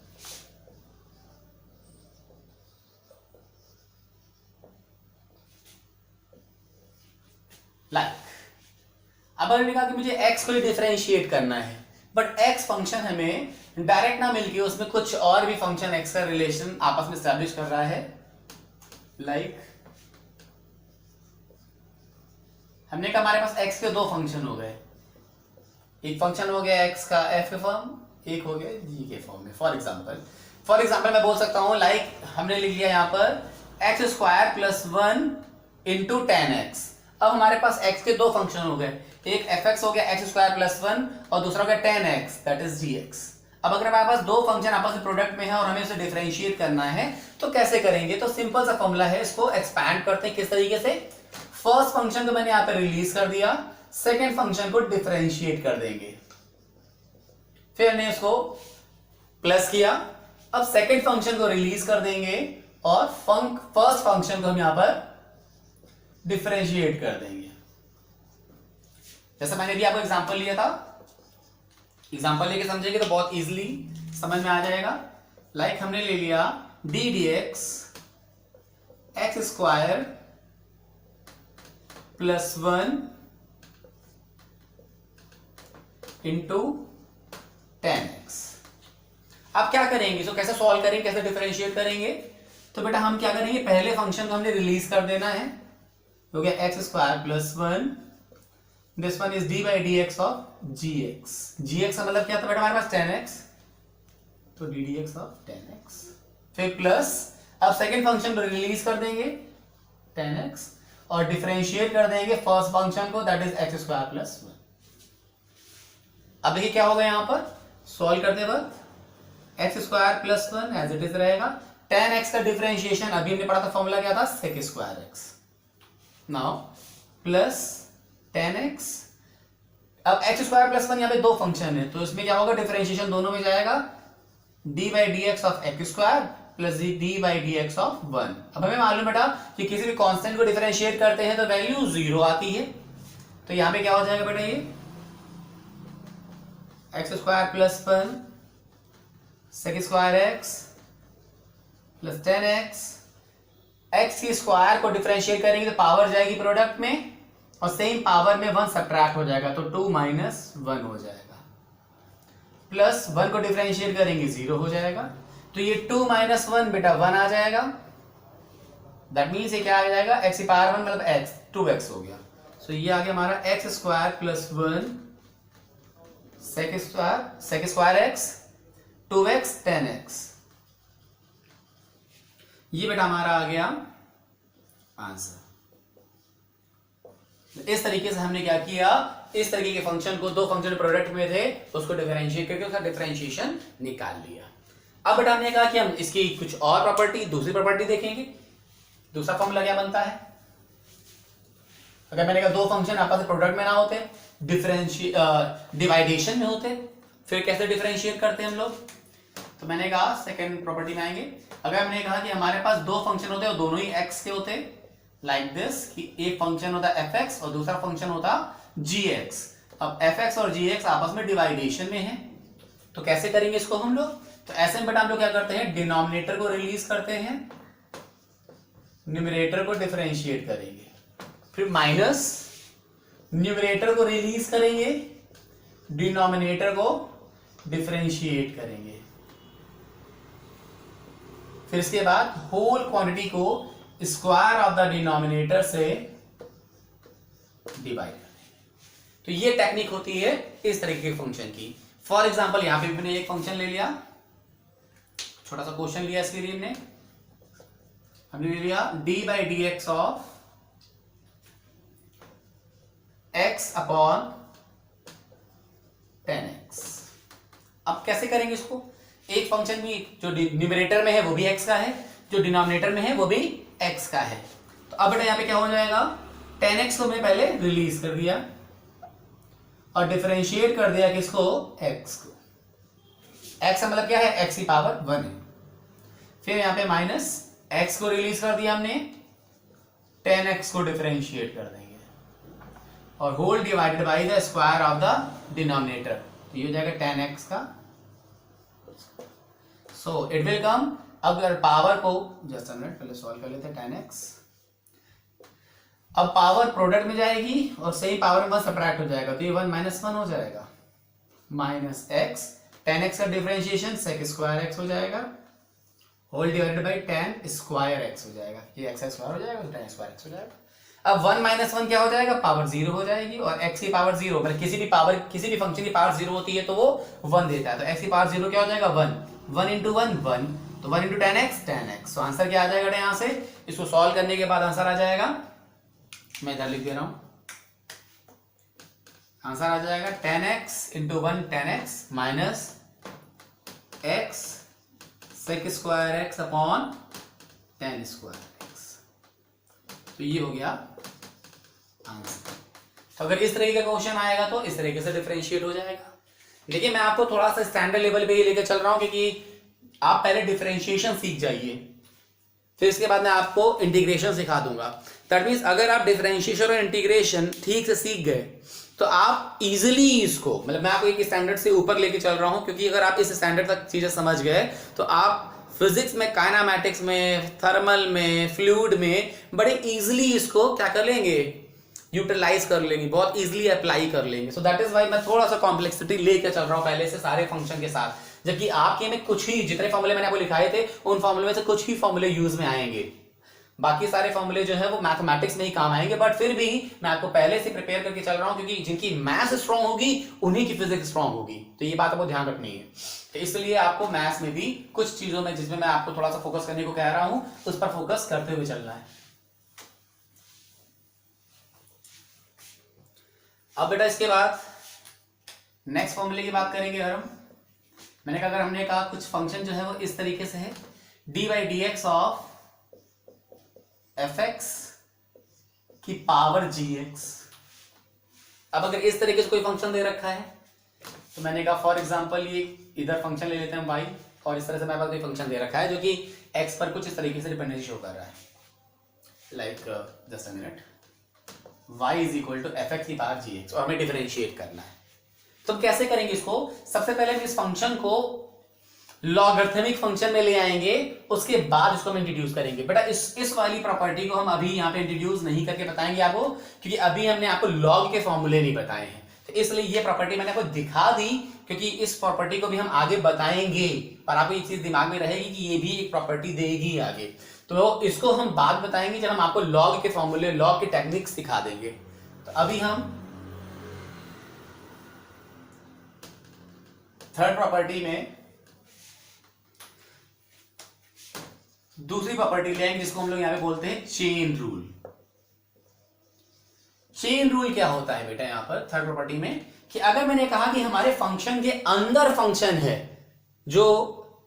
Speaker 1: like अब मैंने कहा कि मुझे x को डिफरेंशिएट करना है बट x फंक्शन हमें डायरेक्ट ना मिलके उसमें कुछ और भी फंक्शन x का रिलेशन आपस में एस्टैब्लिश कर रहा है। लाइक हमने कहा हमारे पास x के दो फंक्शन हो गए, एक फंक्शन हो गया x का f के फॉर्म, एक हो गया g के फॉर्म में। फॉर एग्जांपल मैं बोल सकता हूं लाइक हमने लिख लिया यहां पर x square plus 1 into ten x. अब हमारे पास x के दो फंक्शन हो गए, एक fx हो गया x स्क्वायर प्लस 1 और दूसरा हो गया ten x that is gx। अब अगर हमारे पास दो फंक्शन आपस में प्रोडक्ट में है और हमें उसे डिफरेंशिएट करना है तो कैसे करेंगे। तो सिंपल सा फॉर्मूला है, इसको एक्सपैंड करते हैं। किस तरीके से, फर्स्ट फंक्शन को मैंने यहां पर रिलीज कर दिया, सेकेंड फंक्शन को डिफरेंशिएट कर देंगे, फिर हमने इसको प्लस किया, अब सेकेंड फंक्शन को रिलीज कर देंगे और फर्स्ट फंक्शन को हम यहां पर डिफरेंशिएट कर देंगे। जैसा मैंने भी आपको एग्जांपल लिया था, एग्जांपल लेके समझेंगे तो बहुत इजीली समझ में आ जाएगा। लाइक हमने ले लिया D D x x square plus 1 into ten x. अब क्या करेंगे, इसको कैसे सॉल्व करेंगे, कैसे डिफरेंशिएट करेंगे। तो बेटा हम क्या करेंगे, पहले फंक्शन को हमने रिलीज कर देना है, हो गया x square plus 1, this one is d by D x of g x. G x का मतलब क्या था बेटा हमारे पास 10x, तो D D x of 10x, फिर प्लस अब सेकेंड फंक्शन को रिलीज कर देंगे 10x और डिफरेंशिएट कर देंगे फर्स्ट फंक्शन को, that is x square plus 1। अब देखिए क्या होगा यहां पर सॉल्व करते वक्त x square plus 1 as it is रहेगा। tan x का डिफरेंशिएशन अभी हमने पढ़ा था, फॉर्मूला क्या था, sec square x। Now plus tan x, अब एक्स स्क्वायर प्लस 1 यहाँ पे दो फंक्शन है तो इसमें क्या होगा, डिफरेंशिएशन दोनों में जाएगा, d by D x of x square plus D by D x of 1। अब हमें मालूम बेटा कि किसी भी कांस्टेंट को डिफरेंशिएट करते हैं तो वैल्यू 0 आती है, तो यहाँ पे क्या हो जाएगा बेटा, ये x square plus 1 sec square x plus 10x, x की स्क्वायर को डिफरेंशिएट करेंगे तो पावर जाएगी प्रोडक्ट में और सेम पावर में 1 सब्ट्रैक्ट हो जाएगा तो 2 माइनस 1 हो जाएगा, प्लस 1 को डिफरेंशिएट करेंगे 0 हो जाएगा, तो ये 2 माइनस 1 बेटा 1 आ जाएगा। दैट मीन्स ये क्या आ जाएगा, एक्स की पावर 1 मतलब x 2x हो गया। सो ये आ गया हमारा x square plus 1 sec square x 2x 10x। ये बेटा हमारा आ गया आंसर। इस तरीके से हमने क्या किया, इस तरीके के फंक्शन को, दो फंक्शन प्रोडक्ट में थे तो उसको डिफरेंशिएट करके उसका डिफरेंशिएशन निकाल लिया। अब बेटा हमने कहा कि हम इसकी कुछ और प्रॉपर्टी, दूसरी प्रॉपर्टी देखेंगे। दूसरा फॉर्मूला क्या बनता है, अगर मैंने कहा दो फंक्शन आपस में प्रोडक्ट में ना होते, डिवाइडेशन में होते, फिर कैसे डिफरेंशिएट करते हैं हम लोग, तो मैंने कहा सेकेंड प्रॉपर्टी में आएंगे। अगर हमने कहा कि हमारे पास दो फंक्शन होते हैं दोनों ही x के होते, लाइक दिस कि एक फंक्शन होता fx और दूसरा फंक्शन होता gx। अब fx और gx आपस में डिवाइडेशन में है तो कैसे करेंगे इसको हम लोग, तो ऐसे में बेटा हम लोग क्या करते हैं, डिनोमिनेटर को रिलीज करते हैं, न्यूमरेटर को डिफरेंशिएट करेंगे, फिर माइनस न्यूमरेटर को रिलीज करेंगे, डिनोमिनेटर को डिफरेंशिएट करेंगे, फिर इसके बाद होल क्वांटिटी को स्क्वायर ऑफ द डिनोमिनेटर से डिवाइड करेंगे। तो ये टेक्निक होती है इस तरीके के फंक्शन की। फॉर एग्जांपल यहां पे मैंने एक फंक्शन ले लिया, छोटा सा क्वेश्चन लिया इसके लिए हमने ले लिया D by D x of x upon 10x। अब कैसे करेंगे इसको, एक फंक्शन भी जो न्यूमरेटर में है वो भी x का है, जो डिनोमिनेटर में है वो भी x का है। तो अब बेटा यहाँ पे क्या हो जाएगा, 10x को मैं पहले रिलीज कर दिया और डिफरेंशिएट कर दिया किसको, x को। x का मतलब क्या है, x की पावर 1 है। फिर यहाँ पे माइनस x को रिलीज कर दिया हमने, 10x को डिफरेंशिएट कर देंगे और whole divided by the square of the denominator, तो ये हो जाएगा 10x का। सो इट विल कम, अगर पावर को जस्ट मिनट पहले सॉल्व कर लेते हैं, 10x अब पावर प्रोडक्ट में जाएगी और सही पावर में 1 सब्ट्रैक्ट हो जाएगा तो ये 1 माइनस 1 हो जाएगा, माइनस x 10x का डिफरेंशिएशन सेक स्क्वायर x हो जाएगा, whole divided by 10 square x हो जाएगा, ये x स्क्वायर हो जाएगा तो 10 स्क्वायर x हो जाएगा। अब 1 माइनस 1 क्या हो जाएगा, पावर 0 हो जाएगी और x की पावर 0, मतलब किसी भी फंक्शन की पावर 0 होती है तो वो 1 देता है, तो x की पावर 0 क्या हो जाएगा, 1 इंटू 1 1, तो 1 इंटू 10x। तो आंसर क्या आ जाएगा यहाँ से, इसको सॉल्व करने के बाद आंसर आ जाएगा, मैं इधर लिख दे रहा हूं, आंसर आ जाएगा 10x into 1 10x minus x sec square x upon 10 square x। तो ये हो गया आंसर। तो अगर इस तरीके का क्वेश्चन आएगा तो इस तरीके से डिफरेंशिएट हो जाएगा। देखिए मैं आपको थोड़ा सा स्टैंडर्ड लेवल पे ही लेकर चल रहा हूं क्योंकि आप पहले डिफरेंशिएशन सीख जाइए, फिर इसके बाद मैं आपको इंटीग्रेशन सिखा दूंगा। दैट मीन्स अगर आप डिफरेंशिएशन और इंटीग्रेशन ठीक से सीख गए तो आप इजीली इसको, मतलब मैं आपको एक स्टैंडर्ड से ऊपर लेके चल रहा हूं क्योंकि अगर आप इस स्टैंडर्ड तक चीजें समझ गए तो आप फिजिक्स में, काइनेमैटिक्स में, थर्मल में, फ्लूइड में बड़े इजीली इसको क्या कर लेंगे, यूटिलाइज कर लेंगे, बहुत इजीली अप्लाई कर लेंगे। सो दैट इज वाई मैं थोड़ा सा कॉम्प्लेक्सिटी लेकर चल रहा हूं पहले से सारे फंक्शन के साथ, जबकि आपके में कुछ ही, जितने फॉर्मूले मैंने आपको लिखाए थे उन फॉर्मूले में से कुछ ही फॉर्मूले यूज में आएंगे, बाकी सारे फॉर्मूले जो है वो मैथमेटिक्स में ही काम आएंगे। बट फिर भी मैं आपको पहले से प्रिपेयर करके चल रहा हूं क्योंकि जिनकी मैथ्स स्ट्रांग होगी उन्हीं की फिजिक्स स्ट्रांग होगी, तो ये बात आपको ध्यान रखनी है। तो इसलिए आपको मैथ्स में भी कुछ चीजों में जिसमें मैं आपको थोड़ा सा फोकस करने को कह रहा हूं उस पर फोकस करते हुए चलना है। अब बेटा इसके बाद नेक्स्ट फॉर्मूले की बात करेंगे अगर हम, मैंने कहा अगर हमने कहा कुछ फंक्शन जो है वो इस तरीके से है D by D x of F x की पावर जी एक्स। अब अगर इस तरीके से कोई फंक्शन दे रखा है तो मैंने कहा फॉर एग्जांपल ये इधर फंक्शन ले लेते हैं y, और इस तरह से मेरे पास कोई फंक्शन दे रखा है जो कि x पर कुछ इस तरीके से डिपेंडेंसी शो कर रहा है, like just a minute, y is equal to f x की पावर जी एक्स, और हमें डिफरेंशिएट करना है। तो कैसे करेंगे इसको? सबसे पहले हम इस फंक्शन को लॉगरिथमिक फंक्शन में ले आएंगे, उसके बाद इसको हम इंट्रोड्यूस करेंगे। बेटा इस वाली प्रॉपर्टी को हम अभी यहाँ पे इंट्रोड्यूस नहीं करके बताएंगे आपको, क्योंकि अभी हमने आपको लॉग के फॉर्मूले नहीं बताए हैं, तो इसलिए ये प्रॉपर्टी मैंने आपको दिखा दी, क्योंकि इस प्रॉपर्टी को भी हम आगे बताएंगे, पर आपको ये चीज दिमाग में रहेगी कि ये भी एक प्रॉपर्टी देगी आगे। तो इसको हम बाद बताएंगे जब हम आपको लॉग के फॉर्मूले, लॉग के टेक्निक्स सिखा देंगे। तो अभी हम थर्ड प्रॉपर्टी में दूसरी प्रॉपर्टी ले आएंगे जिसको हम लोग यहां पे बोलते हैं चेन रूल। चेन रूल क्या होता है बेटा यहां पर थर्ड प्रॉपर्टी में, कि अगर मैंने कहा कि हमारे फंक्शन के अंदर फंक्शन है जो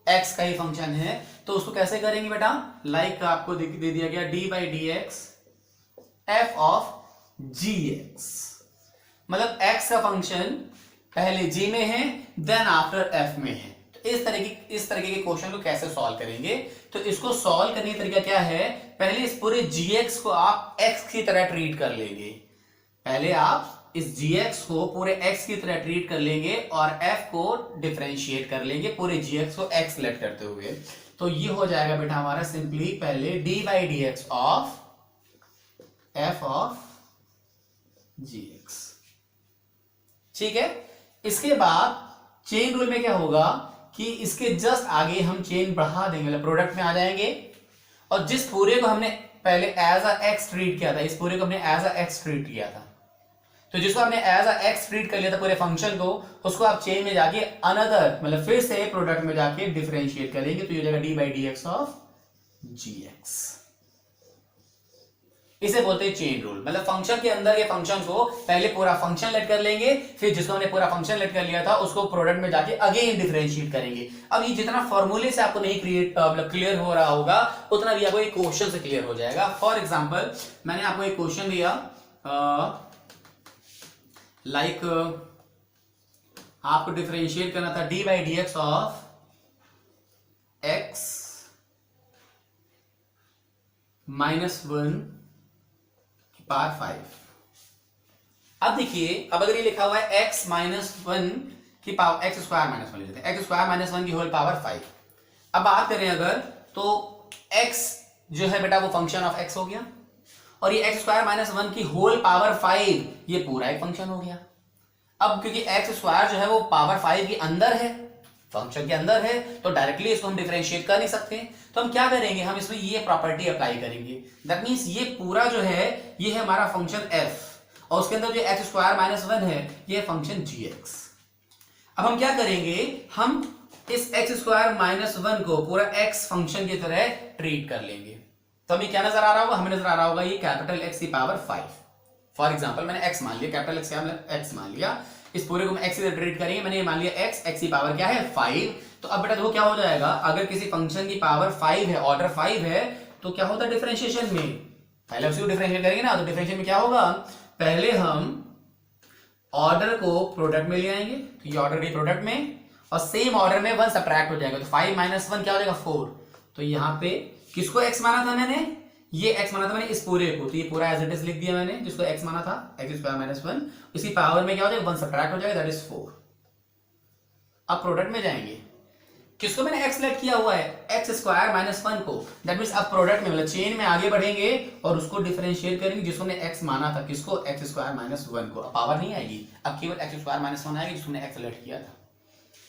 Speaker 1: x का ही फंक्शन है, तो उसको कैसे करेंगे बेटा? लाइक आपको दे दिया गया d by D x f of g x, मतलब x का फंक्शन पहले g में है देन आफ्टर f में है। इस तरह के क्वेश्चन को कैसे सॉल्व करेंगे? तो इसको सॉल्व करने का तरीका क्या है? पहले इस पूरे gx को आप x की तरह ट्रीट कर लेंगे, पहले आप इस gx को पूरे x की तरह ट्रीट कर लेंगे और f को डिफरेंशिएट कर लेंगे पूरे gx को x लेट करते हुए। तो ये हो जाएगा बेटा हमारा सिंपली पहले D by D x of F of gx, ठीक है। इसके बाद चेन रूल में क्या होगा कि इसके जस्ट आगे हम चेन बढ़ा देंगे, मतलब प्रोडक्ट में आ जाएंगे, और जिस पूरे को हमने पहले एज अ एक्स ट्रीट किया था, इस पूरे को हमने एज अ एक्स ट्रीट किया था, तो जिसको हमने एज अ एक्स ट्रीट कर लिया था पूरे फंक्शन को, उसको आप चेन में जाके अनदर मतलब फिर से प्रोडक्ट में जाके डिफरेंशिएट करेंगे, तो ये हो जाएगा d by D x of g x. इसे बोलते हैं चेन रूल, मतलब फंक्शन के अंदर के फंक्शन को पहले पूरा फंक्शन लेट कर लेंगे, फिर जिसको हमने पूरा फंक्शन लेट कर लिया था उसको प्रोडक्ट में जाके अगेन डिफरेंशिएट करेंगे। अब ये जितना फॉर्मूले से आपको नहीं क्लियर हो रहा होगा, उतना भी आपको एक क्वेश्चन से क्लियर हो जाएगा। फॉर एग्जांपल मैंने आपको एक क्वेश्चन दिया, लाइक आपको डिफरेंशिएट करना था D by D x of x -1 power 5। अब देखिए, अब अगर ये लिखा हुआ है x -1 की पावर x स्क्वायर -1 लेते हैं, x स्क्वायर -1 की होल पावर 5। अब बात करें अगर, तो x जो है बेटा वो फंक्शन ऑफ x हो गया, और ये x स्क्वायर -1 की होल पावर 5 ये पूरा एक फंक्शन हो गया। अब क्योंकि x स्क्वायर जो है वो पावर 5 के अंदर है, फंक्शन के अंदर है, तो डायरेक्टली इसको हम डिफरेंशिएट कर नहीं सकते, तो हम क्या करेंगे, हम इसमें ये प्रॉपर्टी अप्लाई करेंगे। दैट मींस ये पूरा जो है ये है हमारा फंक्शन f, और उसके अंदर जो x स्क्वायर -1 है ये फंक्शन gx। अब हम क्या करेंगे, हम इस x स्क्वायर -1 को पूरा x फंक्शन की तरह ट्रीट कर लेंगे। तो हमें क्या नजर आ रहा होगा, हमें नजर आ रहा होगा ये कैपिटल X की पावर 5। फॉर एग्जाम्पल मैंने x मान लिया, कैपिटल X क्या x मान लिया, इस पूरे को हम x से ट्रीट करेंगे, मैंने ये मान लिया x की पावर क्या है 5। तो अब बेटा देखो क्या हो जाएगा, अगर किसी फंक्शन की पावर 5 है, ऑर्डर 5 है, तो क्या होता है डिफरेंशिएशन में, पहले उसी को डिफरेंशिएट करेंगे ना, तो डिफरेंशिएशन में क्या होगा, पहले हम ऑर्डर को प्रोडक्ट में ले आएंगे, तो ये ऑर्डर भी प्रोडक्ट में, और सेम ऑर्डर में 1 सब्ट्रैक्ट हो जाएगा, तो 5 - 1 क्या हो जाएगा 4। तो यहाँ पे किसको x माना था मैंने, ये x माना था मैंने इस पूरे को, तो ये पूरा एज इट इज लिख दिया मैंने, जिसको x माना था x स्क्वायर -1, इसकी पावर में क्या हो जाएगा 1 सब्ट्रैक्ट हो जाएगा, दैट इज 4। अब प्रोडक्ट में जाएंगे, किसको मैंने x लेट किया हुआ है, x स्क्वायर -1 को, दैट मींस अब प्रोडक्ट में मतलब चेन में आगे बढ़ेंगे और उसको डिफरेंशिएट करेंगे जिसको हमने x माना था, किसको x स्क्वायर -1 को। अब पावर नहीं आएगी, अब केवल x स्क्वायर -1 आएगी जिसको हमने x लेट किया था।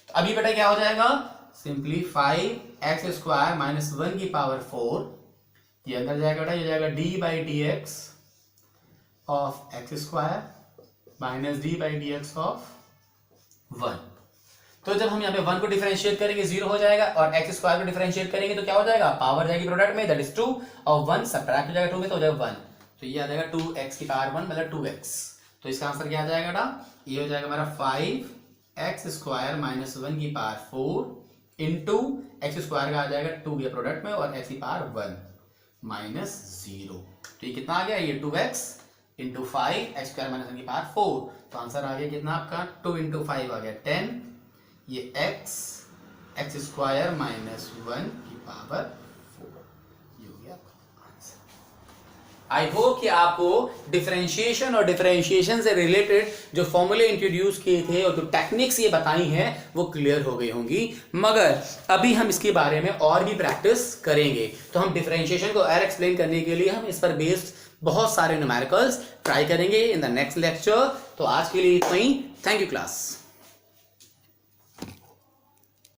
Speaker 1: तो अभी बेटा क्या हो जाएगा, सिंपली 5x स्क्वायर -1 की पावर 4, ये अंदर जाएगा बेटा, ये जाएगा d by D x of x square minus D by D x of 1। तो जब हम यहाँ पे 1 को डिफरेंशिएट करेंगे 0 हो जाएगा, और एक्स स्क्वायर को डिफरेंशिएट करेंगे तो क्या हो जाएगा, पावर जाएगी प्रोडक्ट में, दैट इज 2, और 1 सब्ट्रैक्ट हो जाएगा 2 में, तो हो जाएगा 1, तो ये आ जाएगा 2x की पावर 1 मतलब 2x। तो इसका आंसर क्या आ जाएगा बेटा, ये हो जाएगा हमारा 5x² माइनस 1 की पावर 4 इंटू एक्स स्क्वायर का आ जाएगा 2 के प्रोडक्ट में और x की पावर 1 माइनस 0। तो ये कितना आ गया, ये 2x इंटू 5x² माइनस 1 की पावर 4। तो आंसर आ गया कितना आपका, 2 इंटू 5 आ गया 10, ये x² माइनस 1 की पावर 4, ये हो गया आंसर। आई होप कि आपको डिफरेंशिएशन और डिफरेंशिएशन से रिलेटेड जो फॉर्मूले इंट्रोड्यूस किए थे और जो टेक्निक्स ये बताई हैं वो क्लियर हो गई होंगी, मगर अभी हम इसके बारे में और भी प्रैक्टिस करेंगे। तो हम डिफरेंशिएशन को और एक्सप्लेन करने के लिए हम इस पर बेस्ड बहुत सारे न्यूमेरिकल्स ट्राई करेंगे इन द नेक्स्ट लेक्चर। तो आज के लिए इतना ही। Thank you class.